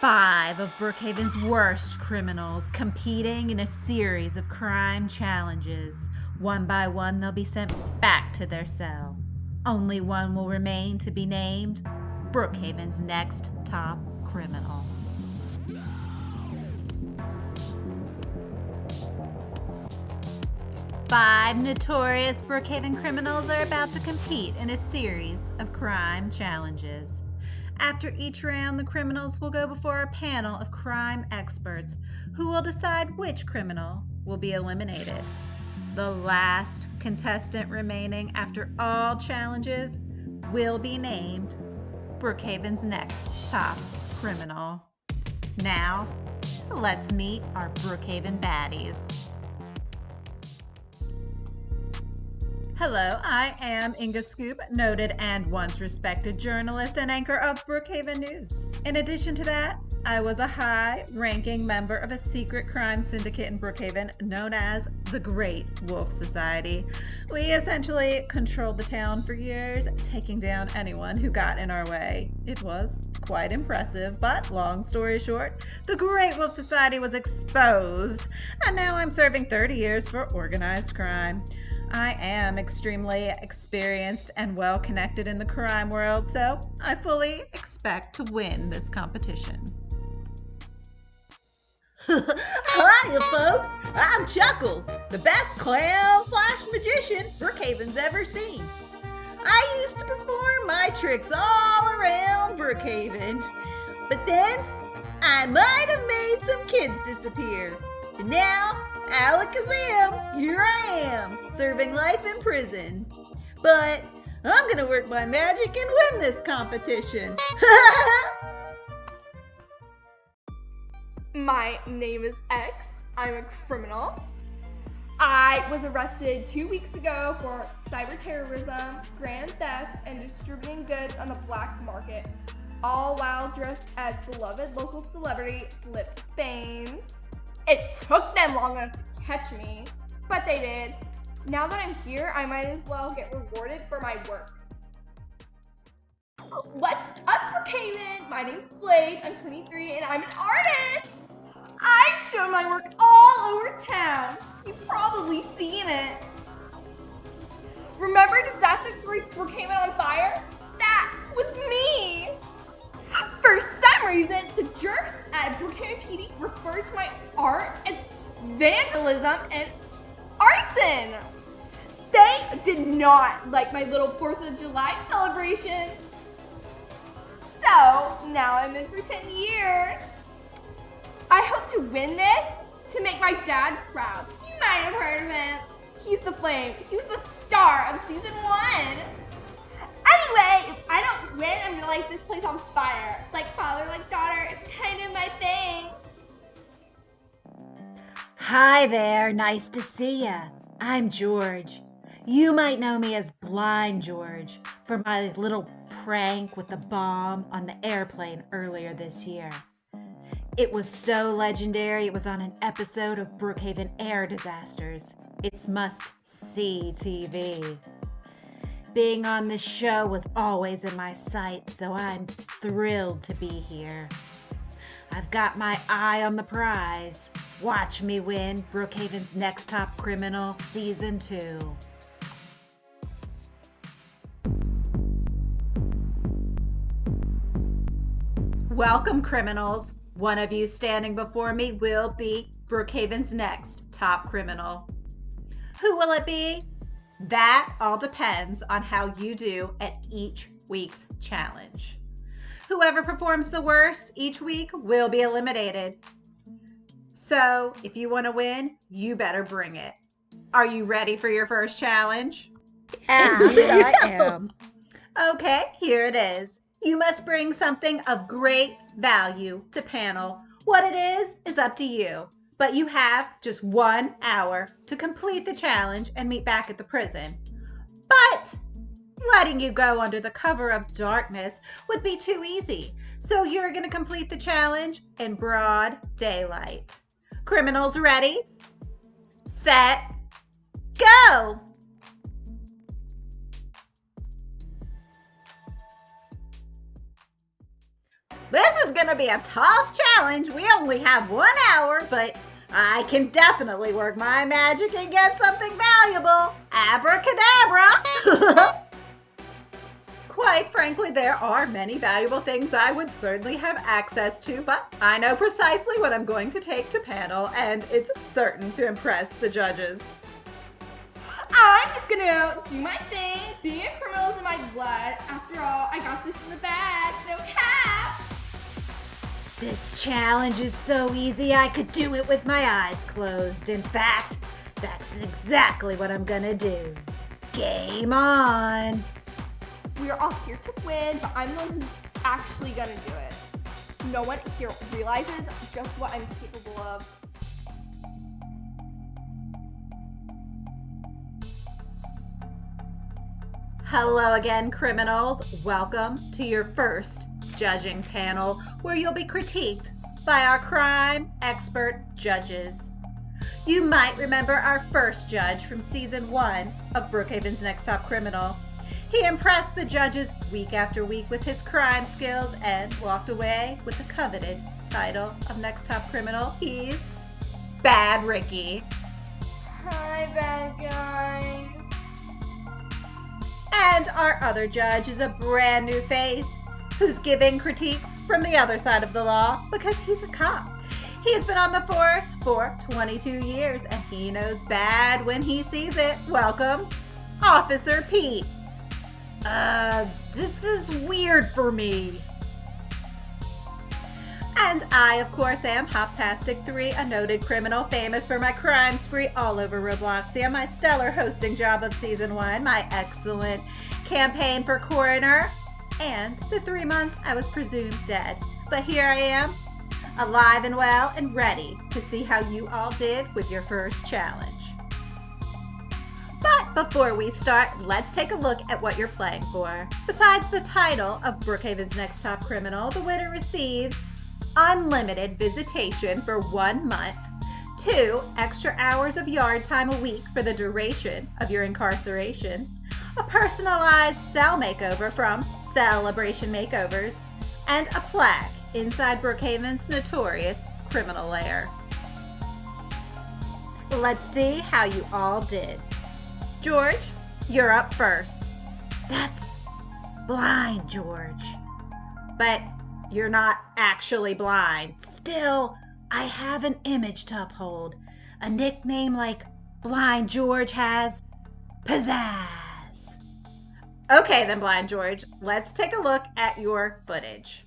5 of Brookhaven's worst criminals competing in a series of crime challenges. One by one, they'll be sent back to their cell. Only one will remain to be named Brookhaven's next top criminal. Five notorious Brookhaven criminals are about to compete in a series of crime challenges. After each round, the criminals will go before a panel of crime experts who will decide which criminal will be eliminated. The last contestant remaining after all challenges will be named Brookhaven's next top criminal. Now, let's meet our Brookhaven baddies. Hello, I am Inga Scoop, noted and once respected journalist and anchor of Brookhaven News. In addition to that, I was a high-ranking member of a secret crime syndicate in Brookhaven known as the Great Wolf Society. We essentially controlled the town for years, taking down anyone who got in our way. It was quite impressive, but long story short, the Great Wolf Society was exposed, and now I'm serving 30 years for organized crime. I am extremely experienced and well connected in the crime world, so I fully expect to win this competition. Hiya, folks! I'm Chuckles, the best clown/magician Brookhaven's ever seen. I used to perform my tricks all around Brookhaven, but then I might have made some kids disappear. And now, alakazam, here I am, serving life in prison. But I'm gonna work my magic and win this competition. My name is X. I'm a criminal. I was arrested 2 weeks ago for cyber terrorism, grand theft, and distributing goods on the black market, all while dressed as beloved local celebrity Flip Fames. It took them long enough to catch me, but they did. Now that I'm here, I might as well get rewarded for my work. What's up, Brookhaven? My name's Blake, I'm 23, and I'm an artist! I've shown my work all over town. You've probably seen it. Remember Disaster Stories Brookhaven on Fire? That was me! For some reason, the jerks at Brookhaven PD referred to my art as vandalism and arson. They did not like my little 4th of July celebration. So now I'm in for 10 years. I hope to win this to make my dad proud. You might have heard of him. He's the Flame. He was the star of season 1. Anyway, if I don't win, I'm gonna light this place on fire. Like father, like daughter, it's kind of my thing. Hi there, nice to see ya. I'm George. You might know me as Blind George for my little prank with the bomb on the airplane earlier this year. It was so legendary, it was on an episode of Brookhaven Air Disasters. It's must-see TV. Being on this show was always in my sights, so I'm thrilled to be here. I've got my eye on the prize. Watch me win Brookhaven's Next Top Criminal Season 2. Welcome, criminals. One of you standing before me will be Brookhaven's next top criminal. Who will it be? That all depends on how you do at each week's challenge. Whoever performs the worst each week will be eliminated. So if you want to win, you better bring it. Are you ready for your first challenge? Yeah, I am. Okay, here it is. You must bring something of great value to panel. What it is up to you. But you have just 1 hour to complete the challenge and meet back at the prison. But letting you go under the cover of darkness would be too easy. So you're going to complete the challenge in broad daylight. Criminals ready? Set, go! This is gonna be a tough challenge. We only have 1 hour, but I can definitely work my magic and get something valuable. Abracadabra! Quite frankly, there are many valuable things I would certainly have access to, but I know precisely what I'm going to take to panel, and it's certain to impress the judges. I'm just gonna do my thing. Being a criminal is in my blood. After all, I got this in the bag. No cap. This challenge is so easy I could do it with my eyes closed. In fact, that's exactly what I'm gonna do. Game on! We are all here to win, but I'm the one who's actually gonna do it. No one here realizes just what I'm capable of. Hello again, criminals. Welcome to your first judging panel, where you'll be critiqued by our crime expert judges. You might remember our first judge from season 1 of Brookhaven's Next Top Criminal. He impressed the judges week after week with his crime skills and walked away with the coveted title of Next Top Criminal. He's Bad Ricky. Hi, bad guys. And our other judge is a brand new face who's giving critiques from the other side of the law because he's a cop. He's been on the force for 22 years and he knows bad when he sees it. Welcome, Officer Pete. This is weird for me. And I, of course, am Hoptastic3, a noted criminal famous for my crime spree all over Robloxia, my stellar hosting job of Season 1, my excellent campaign for coroner, and the 3 months I was presumed dead. But here I am, alive and well and ready to see how you all did with your first challenge. But before we start, let's take a look at what you're playing for. Besides the title of Brookhaven's Next Top Criminal, the winner receives unlimited visitation for 1 month, 2 extra hours of yard time a week for the duration of your incarceration, a personalized cell makeover from Celebration Makeovers, and a plaque inside Brookhaven's notorious criminal lair. Let's see how you all did. George, you're up first. That's blind, George. But you're not actually blind. Still, I have an image to uphold. A nickname like Blind George has pizzazz. Okay then, Blind George, let's take a look at your footage.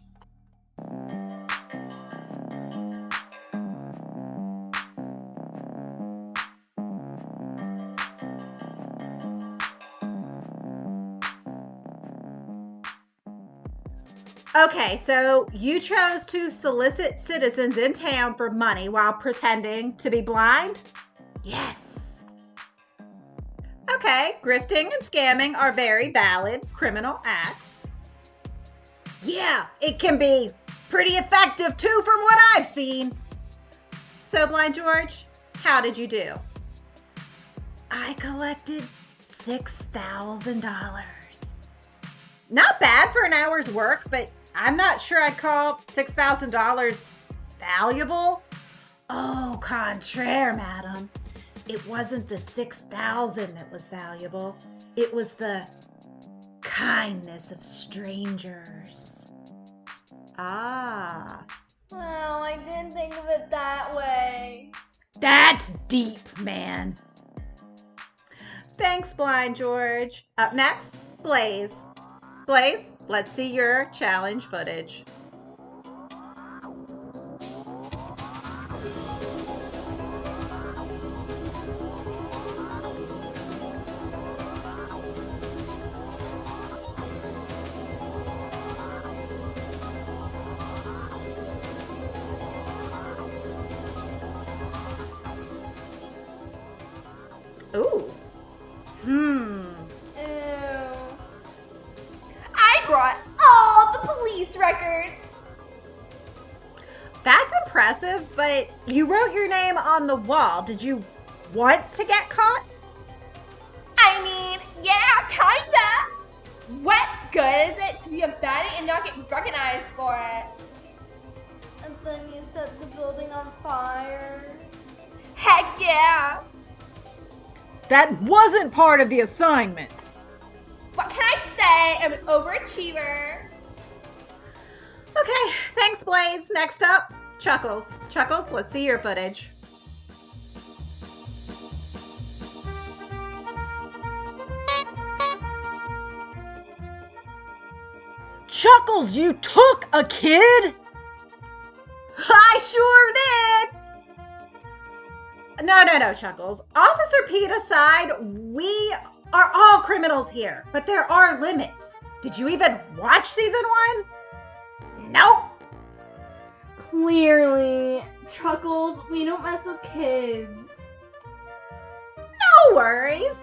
Okay, so you chose to solicit citizens in town for money while pretending to be blind? Yes. Okay, grifting and scamming are very valid criminal acts. Yeah, it can be pretty effective too from what I've seen. So, Blind George, how did you do? I collected $6,000. Not bad for an hour's work, but I'm not sure I'd call $6,000 valuable. Au contraire, madam. It wasn't the 6,000 that was valuable. It was the kindness of strangers. Ah. Well, I didn't think of it that way. That's deep, man. Thanks, Blind George. Up next, Blaze. Blaze, let's see your challenge footage. Ooh. Ew. I brought all the police records. That's impressive, but you wrote your name on the wall. Did you want to get caught? I mean, yeah, kinda. What good is it to be a baddie and not get recognized for it? That wasn't part of the assignment. What can I say? I'm an overachiever. Okay, thanks, Blaze. Next up, Chuckles. Chuckles, let's see your footage. Chuckles, you took a kid? I sure did! No, Chuckles. Officer Pete aside, we are all criminals here, but there are limits. Did you even watch season 1? Nope. Clearly, Chuckles, we don't mess with kids. No worries.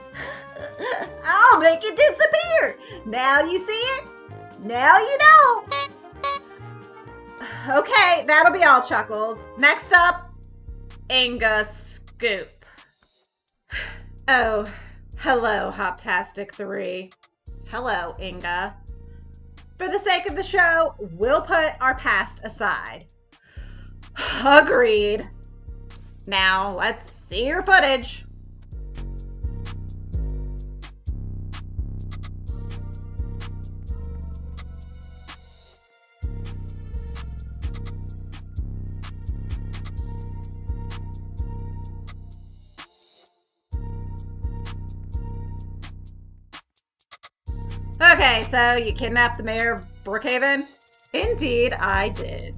I'll make it disappear. Now you see it. Now you know. Okay, that'll be all, Chuckles. Next up, Inga Scoop. Oh, hello, Hoptastic 3. Hello, Inga. For the sake of the show, we'll put our past aside. Agreed. Now, let's see your footage. Okay, so you kidnapped the mayor of Brookhaven? Indeed, I did.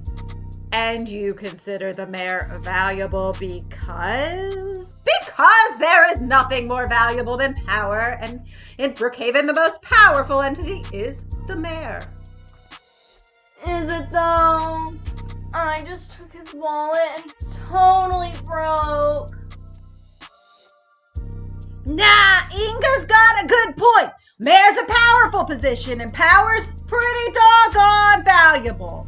And you consider the mayor valuable because? Because there is nothing more valuable than power, and in Brookhaven, the most powerful entity is the mayor. Is it though? I just took his wallet and it's totally broke. Nah, Inga's got a good point. Mayor's a powerful position, and power's pretty doggone valuable.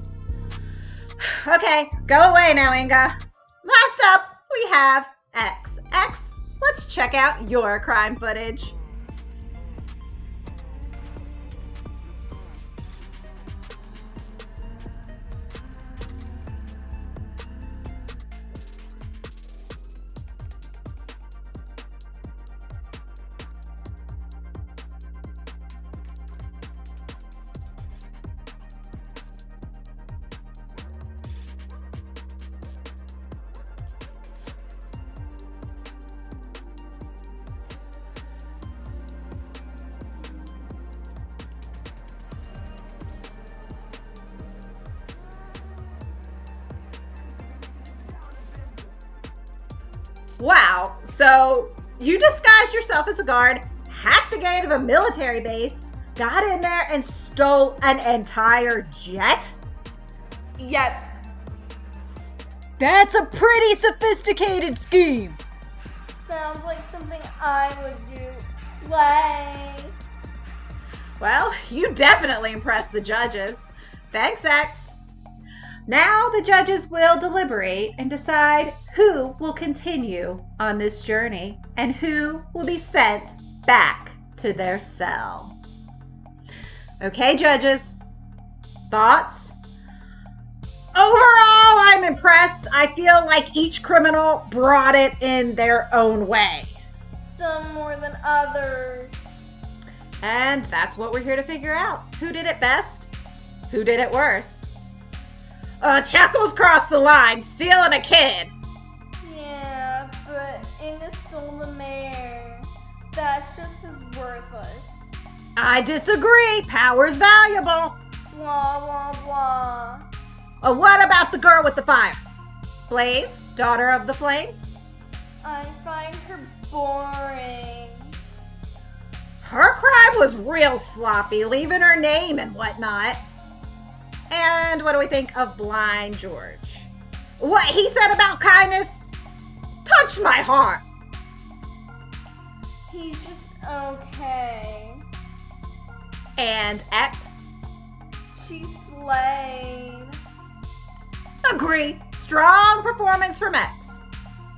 Okay, go away now, Inga. Last up, we have X. X, let's check out your crime footage. Wow, so you disguised yourself as a guard, hacked the gate of a military base, got in there and stole an entire jet? Yep. That's a pretty sophisticated scheme. Sounds like something I would do. Slay. Well, you definitely impressed the judges. Thanks, X. Now the judges will deliberate and decide who will continue on this journey and who will be sent back to their cell. Okay, judges, thoughts? Overall, I'm impressed. I feel like each criminal brought it in their own way. Some more than others. And that's what we're here to figure out. Who did it best? Who did it worst? Chuckles crossed the line, stealing a kid. Yeah, but Inga stole the mayor. That's just as worthless. I disagree. Power's valuable. Blah, blah, blah. What about the girl with the fire? Blaze, daughter of the flame? I find her boring. Her crime was real sloppy, leaving her name and whatnot. And what do we think of Blind George? What he said about kindness touched my heart. He's just okay. And X? She slayed. Agree. Strong performance from X.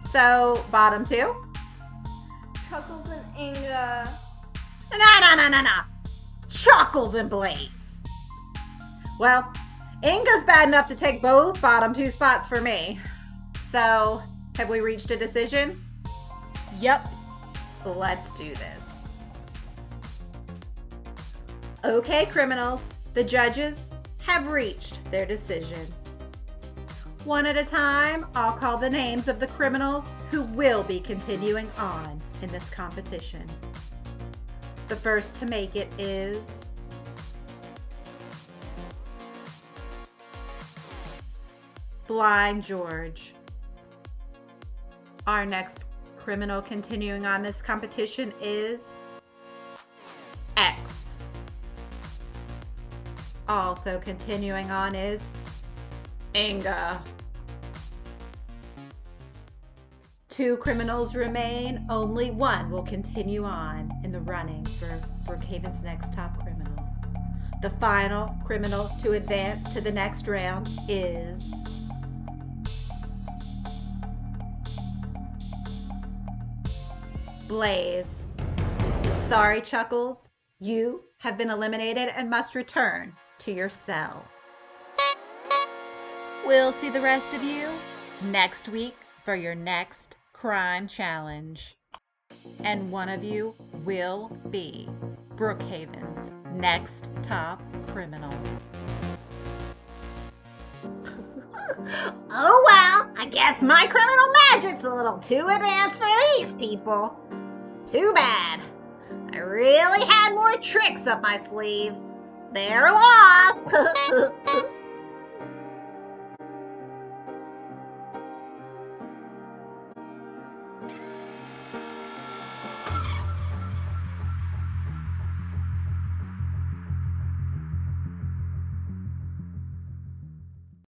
So, bottom two? Chuckles and Inga. Nah. Chuckles and Blaze. Well, Inga's bad enough to take both bottom two spots for me. So, have we reached a decision? Yep. Let's do this. Okay, criminals, the judges have reached their decision. One at a time, I'll call the names of the criminals who will be continuing on in this competition. The first to make it is Blind George. Our next criminal continuing on this competition is X. Also continuing on is Inga. 2 criminals remain. Only one will continue on in the running for Brookhaven's next top criminal. The final criminal to advance to the next round is Blaze. Sorry, Chuckles. You have been eliminated and must return to your cell. We'll see the rest of you next week for your next crime challenge. And one of you will be Brookhaven's next top criminal. Oh well, I guess my criminal magic's a little too advanced for these people. Too bad. I really had more tricks up my sleeve. They're lost.